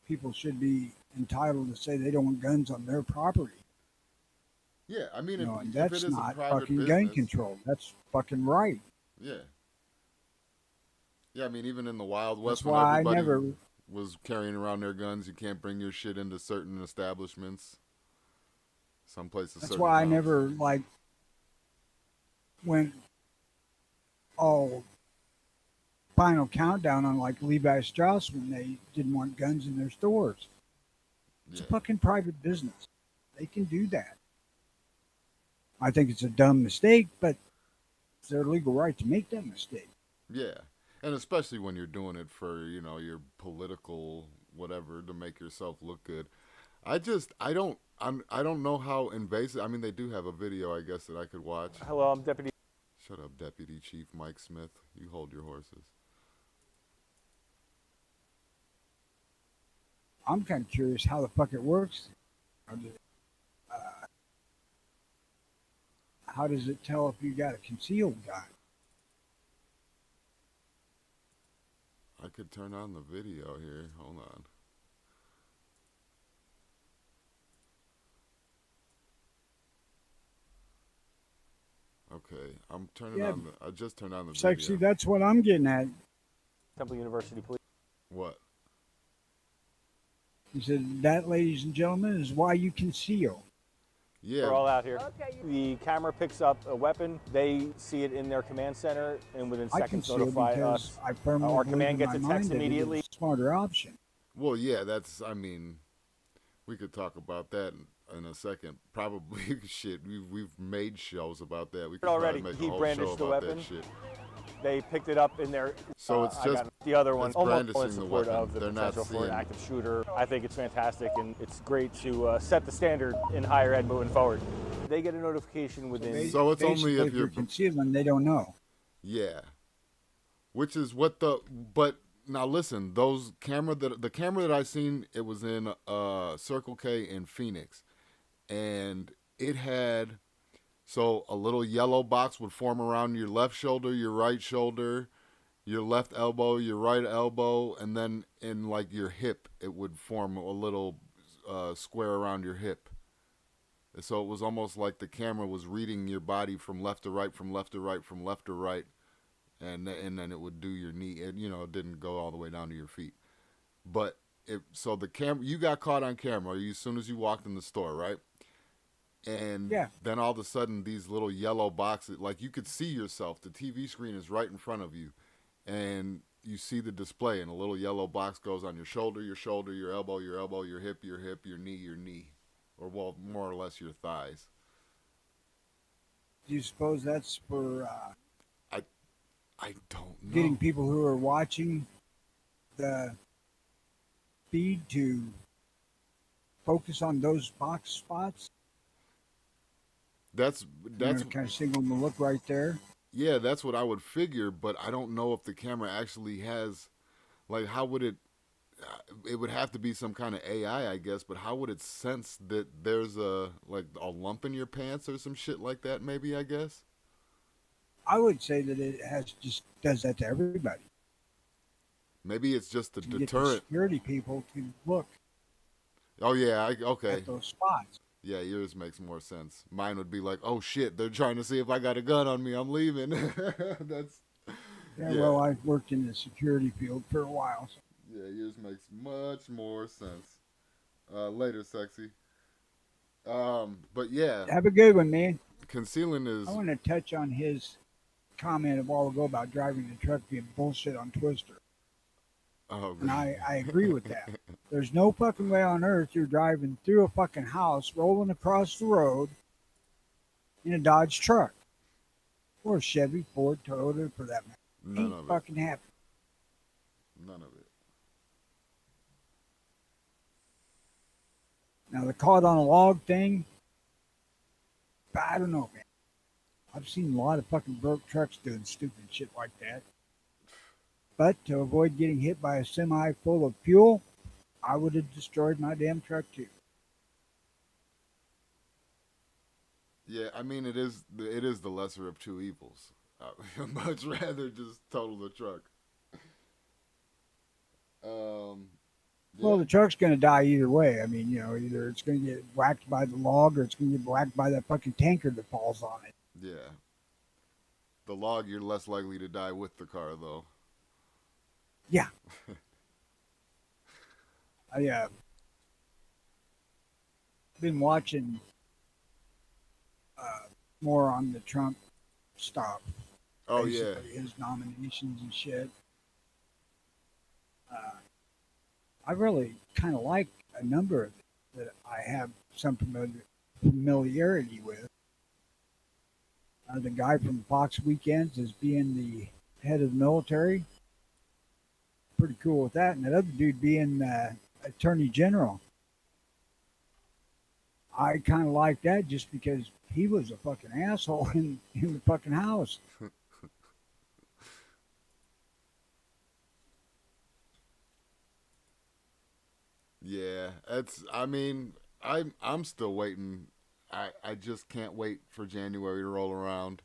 people should be entitled to say they don't want guns on their property. Yeah, I mean, And if that's it is a not private fucking business, gun control. That's fucking right. yeah, yeah. I mean, even in the Wild West, That's when why I everybody never. was carrying around their guns, you can't bring your shit into certain establishments. Some places. That's certain why I amounts. never went all final countdown on like Levi Strauss when they didn't want guns in their stores. It's Yeah. a fucking private business. They can do that. I think it's a dumb mistake, but it's their legal right to make that mistake. Yeah, and especially when you're doing it for your political whatever to make yourself look good. I don't know how invasive. I mean, they do have a video, I guess, that I could watch. Hello, I'm Deputy. Shut up, Deputy Chief Mike Smith. You hold your horses. I'm kind of curious how the fuck it works. How does it tell if you got a concealed gun? I could turn on the video here. Hold on. Okay, I'm turning Yeah. on the. I just turned on the Sexy, video. that's what I'm getting at. Temple University Police. What? He said, that, ladies and gentlemen, is why you conceal. Yeah. We're all out here. The camera picks up a weapon. They see it in their command center, and within I seconds conceal notify because us. I firmly Our believe command in gets my a text mind that it is immediately. a smarter option. Well, yeah. That's. I mean, we could talk about that in a second. Probably shit. We've made shows about that. We could Already, probably make he a whole brandished show the about weapon. that shit. They picked it up in their. So it's I just got the other one. it's Almost brandishing in the support weapon. of the They're not potential for an seeing- active shooter. I think it's fantastic, and it's great to set the standard in higher ed moving forward. They get a notification within. So it's only Basically, if you're concealing, they don't know. Yeah. Which is what but now listen, the camera that I seen, it was in Circle K in Phoenix. And it had so a little yellow box would form around your left shoulder, your right shoulder, your left elbow, your right elbow, and then in like your hip, it would form a little square around your hip. So it was almost like the camera was reading your body from left to right, from left to right, from left to right, and then it would do your knee. And it didn't go all the way down to your feet. But so the camera, you got caught on camera as soon as you walked in the store, right? And Yeah. then all of a sudden, these little yellow boxes, like you could see yourself. The TV screen is right in front of you, and you see the display, and a little yellow box goes on your shoulder, your elbow, your hip, your knee. Or, well, more or less your thighs. Do you suppose that's for I don't know. getting people who are watching the feed to focus on those box spots? That's Kind of signal them to look right there. yeah, that's what I would figure, but I don't know if the camera actually has, like, how would it would have to be some kind of AI, I guess, but how would it sense that there's a lump in your pants or some shit like that, maybe, I guess? I would say that it just does that to everybody. Maybe it's just a to get the deterrent. security people to look Oh yeah, okay. at those spots. Yeah, yours makes more sense. Mine would be like, oh shit, they're trying to see if I got a gun on me. I'm leaving. That's Yeah, yeah, well, I worked in the security field for a while. So. yeah. Yours makes much more sense. Later, sexy. But yeah, Have a good one, man. concealing is. I want to touch on his comment a while ago about driving the truck being bullshit on Twister. Oh, And I agree with that. There's no fucking way on earth you're driving through a fucking house, rolling across the road in a Dodge truck. Or a Chevy, Ford, Toyota, for that matter. none Ain't of it. fucking happening. None of it. Now, the caught on a log thing, I don't know, man. I've seen a lot of fucking broke trucks doing stupid shit like that. But to avoid getting hit by a semi full of fuel, I would have destroyed my damn truck too. Yeah, I mean it is the lesser of two evils. I'd much rather just total the truck. Yeah. Well, the truck's going to die either way. I mean, either it's going to get whacked by the log or it's going to get whacked by that fucking tanker that falls on it. Yeah. The log, you're less likely to die with the car, though. Yeah. Been watching more on the Trump stuff. Oh yeah. Basically, his nominations and shit. I really kind of like a number of it that I have some familiarity with. The guy from Fox Weekends is being the head of the military. Pretty cool with that. And that other dude being Attorney General. I kind of like that just because he was a fucking asshole in the fucking House. Yeah, I mean, I'm still waiting. I just can't wait for January to roll around.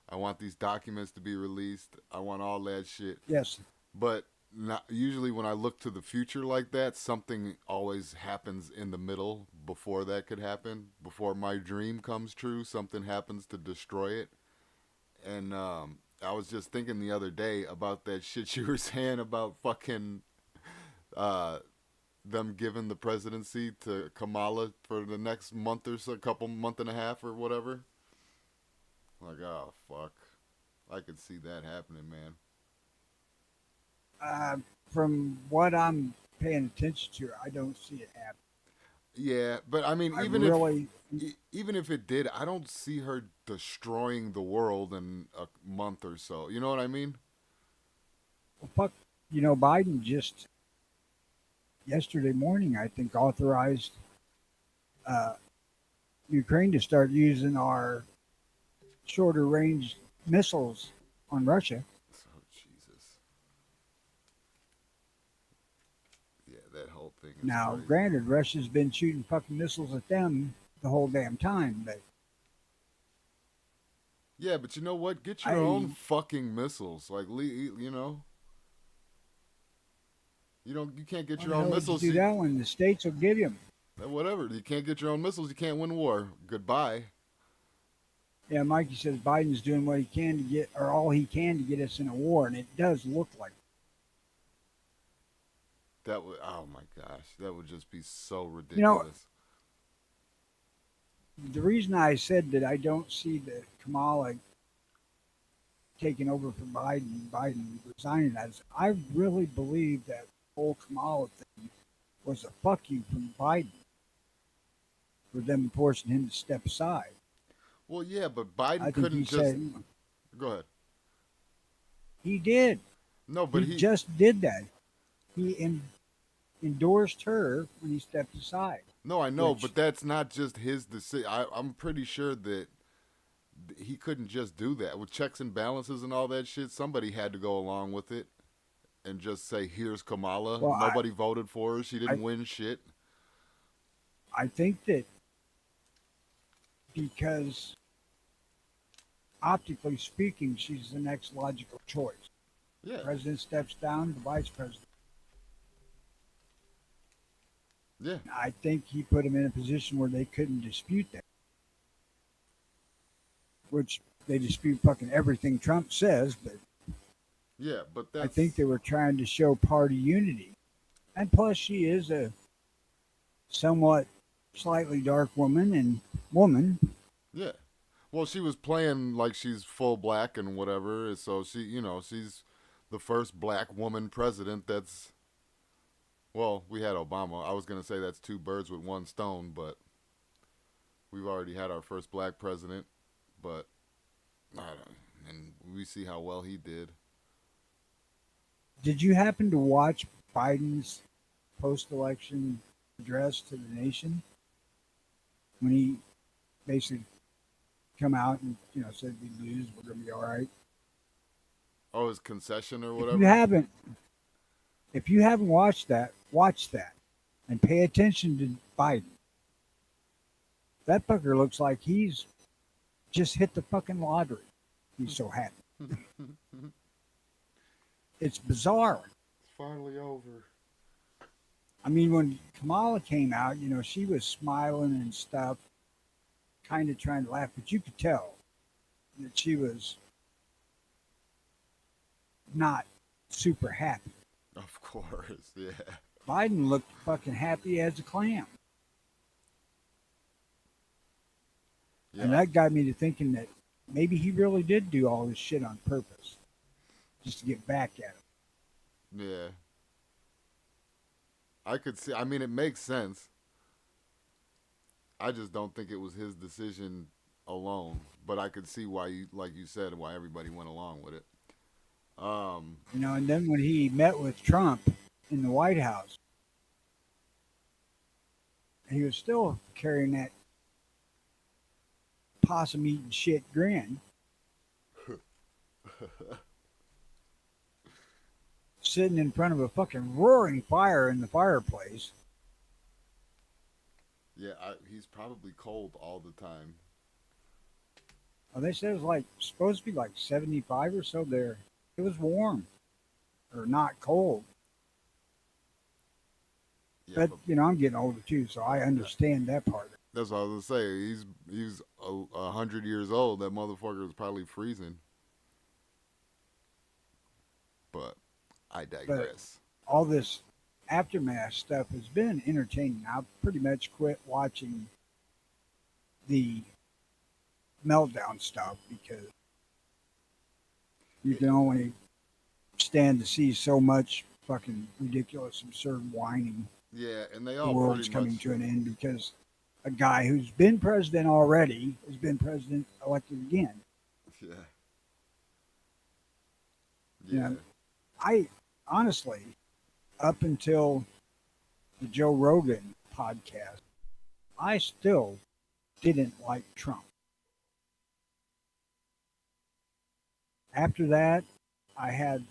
I want these documents to be released. I want all that shit. Yes. But not usually when I look to the future like that, something always happens in the middle before that could happen. Before my dream comes true, something happens to destroy it. And I was just thinking the other day about that shit you were saying about fucking them giving the presidency to Kamala for the next month or so, month and a half or whatever. Like, oh fuck, I could see that happening, man. From what I'm paying attention to, I don't see it happen. Yeah, but I mean, I even really, even if it did, I don't see her destroying the world in a month or so. You know what I mean? well, fuck, Biden just yesterday morning, I think, authorized Ukraine to start using our shorter range missiles on Russia. Oh Jesus! Yeah, that whole thing. Is Now, crazy. granted, Russia's been shooting fucking missiles at them the whole damn time, but Yeah, but you know what? Get your own fucking missiles. Like, you know. You can't get your own missiles. do that when the states will give you them. Whatever. You can't get your own missiles. You can't win war. Goodbye. Yeah, Mikey says Biden's doing what he can to get, or all he can to get us in a war, and it does look like. That would. Oh my gosh, that would just be so ridiculous. The reason I said that I don't see the Kamala taking over for Biden resigning, as I really believe that whole Kamala thing was a fuck you from Biden for them forcing him to step aside. Well, yeah, but I Biden think couldn't he just. said Go ahead. he did. No, but he just did that. He endorsed her when he stepped aside. No, I know, which- but that's not just his decision. I'm pretty sure that he couldn't just do that with checks and balances and all that shit. Somebody had to go along with it and just say, "Here's Kamala." Well, Nobody voted for her. She didn't win shit. I think that because optically speaking, she's the next logical choice. Yeah, President steps down, the vice president. yeah, I think he put them in a position where they couldn't dispute that, which they dispute fucking everything Trump says, but yeah. But I that's think they were trying to show party unity. And plus, she is a somewhat slightly dark woman. yeah. Well, she was playing like she's full black and whatever, so she, she's the first black woman president. That's well, we had Obama. I was gonna say that's two birds with one stone, but we've already had our first black president. But I don't, and we see how well he did. Did you happen to watch Biden's post-election address to the nation when he basically come out and said we lose, we're gonna be all right? Oh, his concession or If whatever. you haven't, if you haven't watched that, watch that and pay attention to Biden. That fucker looks like he's just hit the fucking lottery. He's so happy. It's bizarre. It's finally over. I mean, when Kamala came out, she was smiling and stuff, kind of trying to laugh, but you could tell that she was not super happy. Of course, yeah. Biden looked fucking happy as a clam. Yeah. And that got me to thinking that maybe he really did do all this shit on purpose, just to get back at him. Yeah. I could see. I mean, it makes sense. I just don't think it was his decision alone. But I could see why, like you said, why everybody went along with it. And then when he met with Trump in the White House, he was still carrying that possum eating shit grin. Sitting in front of a fucking roaring fire in the fireplace. Yeah, he's probably cold all the time. Well, they said it was like supposed to be like 75 or so there. It was warm or not cold. Yeah, But I'm getting older too, so I understand that part. that's what I was gonna say. He's 100 years old. That motherfucker was probably freezing. But I digress. All this aftermath stuff has been entertaining. I've pretty much quit watching the meltdown stuff because you can only stand to see so much fucking ridiculous, absurd whining. Yeah, and they The all world's pretty coming much. to an end because a guy who's been president already has been president elected again. Yeah. Yeah. Yeah. I honestly, up until the Joe Rogan podcast, I still didn't like Trump. After that, I had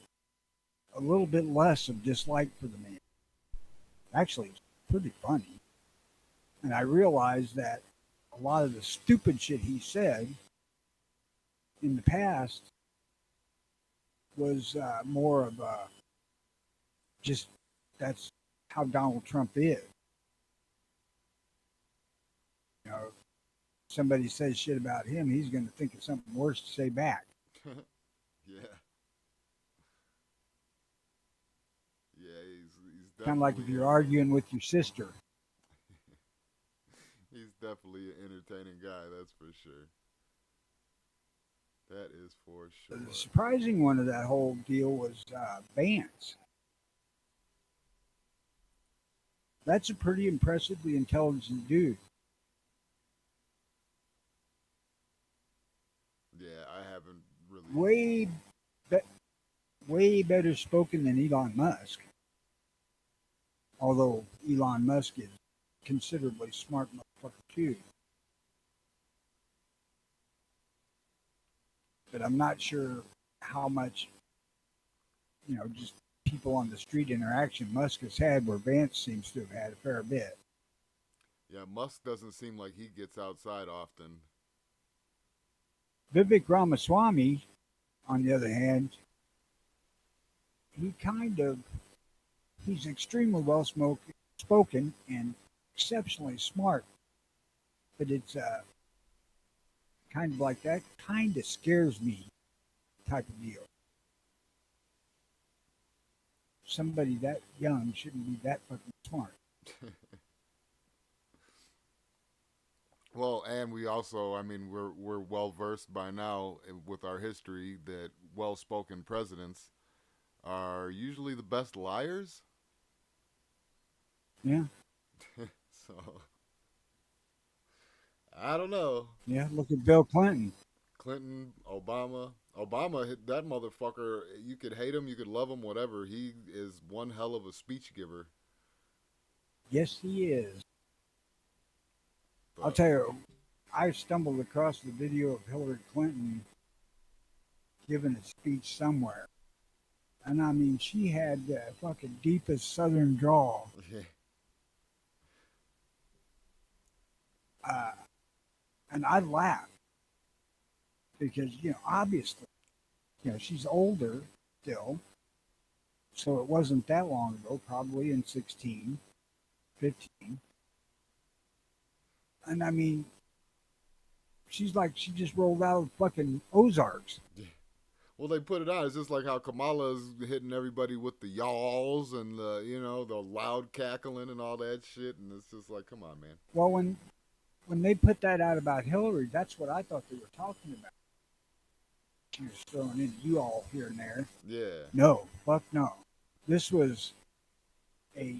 a little bit less of dislike for the man. Actually, it's pretty funny. And I realized that a lot of the stupid shit he said in the past was more of a just that's how Donald Trump is. If somebody says shit about him, he's going to think of something worse to say back. Yeah. Yeah, he's Kind of like if definitely- you're arguing with your sister. He's definitely an entertaining guy, that's for sure. That is for sure. The surprising one of that whole deal was Vance. That's a pretty impressively intelligent dude. Yeah, I haven't really. Way better spoken than Elon Musk. Although Elon Musk is considerably smart motherfucker too. But I'm not sure how much, just people on the street interaction Musk has had where Vance seems to have had a fair bit. Yeah, Musk doesn't seem like he gets outside often. Vivek Ramaswamy, on the other hand, he kind of he's extremely well spoken and exceptionally smart, but it's kind of like that kind of scares me type of deal. Somebody that young shouldn't be that fucking smart. Well, and we also, I mean, we're well versed by now with our history that well-spoken presidents are usually the best liars. Yeah, So I don't know. yeah. Look at Bill Clinton. Clinton, Obama, that motherfucker. You could hate him, you could love him, whatever. He is one hell of a speech giver. Yes, he is. I'll But tell you, I stumbled across the video of Hillary Clinton giving a speech somewhere. And I mean, she had the fucking deepest southern drawl. yeah, Uh, and I laughed because, obviously, she's older still. So it wasn't that long ago, probably in 16, 15. And I mean, she's like, she just rolled out of fucking Ozarks. well, they put it out. It's just like how Kamala is hitting everybody with the yalls and the loud cackling and all that shit, and it's just like, come on, man. Well, when they put that out about Hillary, that's what I thought they were talking about. She was throwing in you all here and there. Yeah, No, fuck no. This was a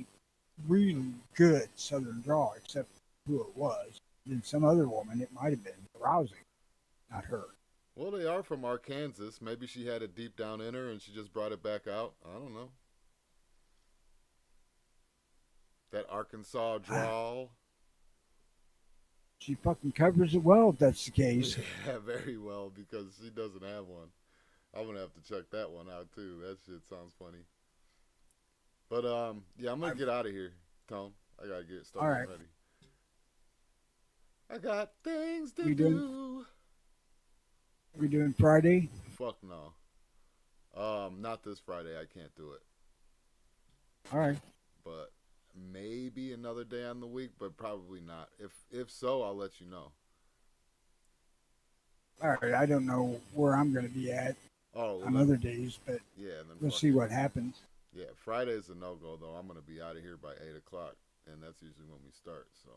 really good Southern draw, except who it was. Then some other woman, it might have been Rousey, not her. well, they are from Arkansas. Maybe she had it deep down in her and she just brought it back out. I don't know. That Arkansas drawl. She fucking covers it well if that's the case. Yeah, very well, because she doesn't have one. I'm gonna have to check that one out too. That shit sounds funny. But yeah, I'm gonna get out of here, Tone. I gotta get started All right. ready. I got things to We do. We doing Friday? Fuck no. Not this Friday. I can't do it. All right. But maybe another day on the week, but probably not. If so, I'll let you know. All right. I don't know where I'm going to be at Oh, on other days, but yeah, and then we'll fuck see it. what happens. Yeah, Friday's a no-go though. I'm gonna be out of here by 8 o'clock, and that's usually when we start. So,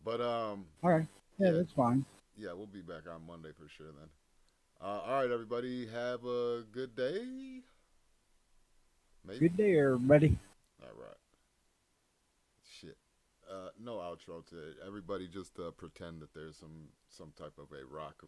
but All right. Yeah, Yeah. that's fine. yeah, we'll be back on Monday for sure then. All right, everybody, have a good day. Maybe. Good day, everybody. All right. Shit. No outro today. Everybody just pretend that there's some type of a rock